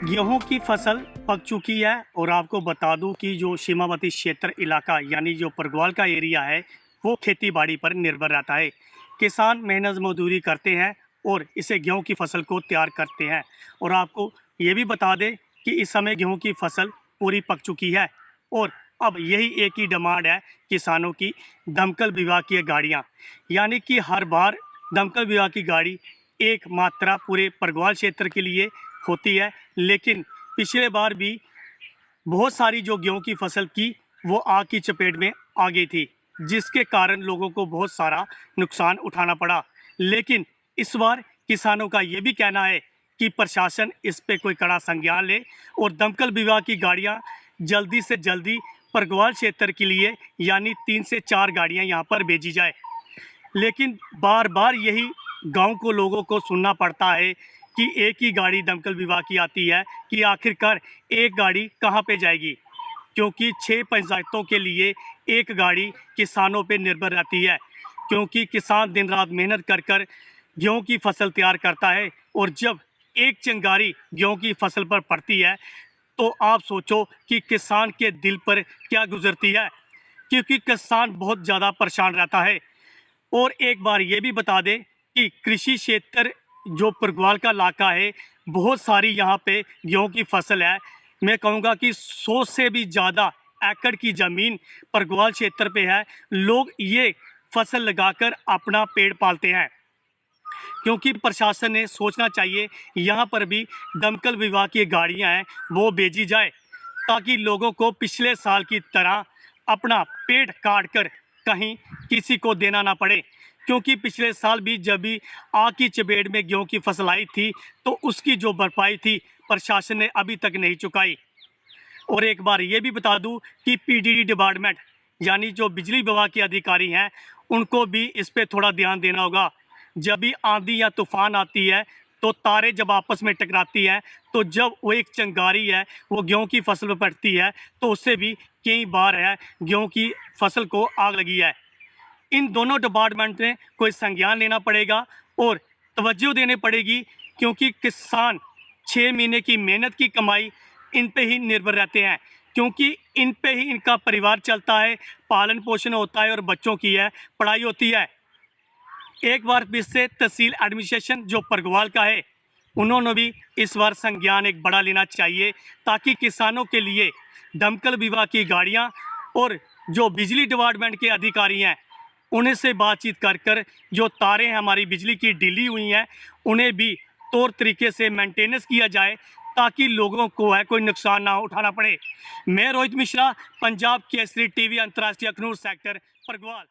गेहूं की फसल पक चुकी है और आपको बता दूं कि जो सीमावर्ती क्षेत्र इलाका यानी जो परगवाल का एरिया है वो खेती बाड़ी पर निर्भर रहता है। किसान मेहनत मजदूरी करते हैं और इसे गेहूं की फसल को तैयार करते हैं। और आपको ये भी बता दें कि इस समय गेहूं की फसल पूरी पक चुकी है और अब यही एक ही डिमांड है किसानों की, दमकल विभाग की गाड़ियाँ। यानी कि हर बार दमकल विभाग की गाड़ी एक मात्रा पूरे परगवाल क्षेत्र के लिए होती है, लेकिन पिछले बार भी बहुत सारी जो गेहूं की फसल की वो आग की चपेट में आ गई थी, जिसके कारण लोगों को बहुत सारा नुकसान उठाना पड़ा। लेकिन इस बार किसानों का ये भी कहना है कि प्रशासन इस पे कोई कड़ा संज्ञान ले और दमकल विभाग की गाड़ियां जल्दी से जल्दी परगवाल क्षेत्र के लिए यानी 3 से 4 गाड़ियां यहां पर भेजी जाए। लेकिन बार बार यही गांव को लोगों को सुनना पड़ता है कि एक ही गाड़ी दमकल विभाग की आती है कि आखिरकार एक गाड़ी कहां पे जाएगी, क्योंकि 6 पंचायतों के लिए एक गाड़ी किसानों पे निर्भर रहती है। क्योंकि किसान दिन रात मेहनत कर कर गेहूं की फसल तैयार करता है और जब एक चिंगारी गेहूं की फसल पर पड़ती है तो आप सोचो कि किसान के दिल पर क्या गुजरती है, क्योंकि किसान बहुत ज़्यादा परेशान रहता है। और एक बार ये भी बता दें कि कृषि क्षेत्र जो परगवाल का इलाका है, बहुत सारी यहाँ पे गेहूं की फसल है। मैं कहूँगा कि 100 से भी ज़्यादा एकड़ की ज़मीन परगवाल क्षेत्र पे है। लोग ये फसल लगाकर अपना पेट पालते हैं, क्योंकि प्रशासन ने सोचना चाहिए यहाँ पर भी दमकल विभाग की गाड़ियाँ हैं वो भेजी जाए, ताकि लोगों को पिछले साल की तरह अपना पेट काट कर कहीं किसी को देना ना पड़े। क्योंकि पिछले साल भी जब भी आग की चपेट में गेहूं की फसल आई थी तो उसकी जो भरपाई थी प्रशासन ने अभी तक नहीं चुकाई। और एक बार ये भी बता दूं कि पीडीडी डिपार्टमेंट यानी जो बिजली विभाग के अधिकारी हैं उनको भी इस पे थोड़ा ध्यान देना होगा। जब भी आंधी या तूफान आती है तो तारे जब आपस में टकराती हैं तो जब वो एक चिंगारी है वो गेहूं की फसल पर पड़ती है तो उससे भी कई बार है गेहूं की फसल को आग लगी है। इन दोनों डिपार्टमेंट ने कोई संज्ञान लेना पड़ेगा और तवज्जो देनी पड़ेगी, क्योंकि किसान 6 महीने की मेहनत की कमाई इन पे ही निर्भर रहते हैं, क्योंकि इन पे ही इनका परिवार चलता है, पालन पोषण होता है और बच्चों की है पढ़ाई होती है। एक बार फिर से तहसील एडमिनिस्ट्रेशन जो परगवाल का है उन्होंने भी इस बार संज्ञान एक बड़ा लेना चाहिए, ताकि किसानों के लिए दमकल विभाग की गाड़ियां और जो बिजली डिपार्टमेंट के अधिकारी हैं उन्हें से बातचीत कर कर जो तारें हमारी बिजली की ढीली हुई हैं उन्हें भी तौर तरीके से मेंटेनेंस किया जाए, ताकि लोगों को है कोई नुकसान ना उठाना पड़े। मैं रोहित मिश्रा, पंजाब केसरी टीवी अंतर्राष्ट्रीय अखनूर सेक्टर परगवाल।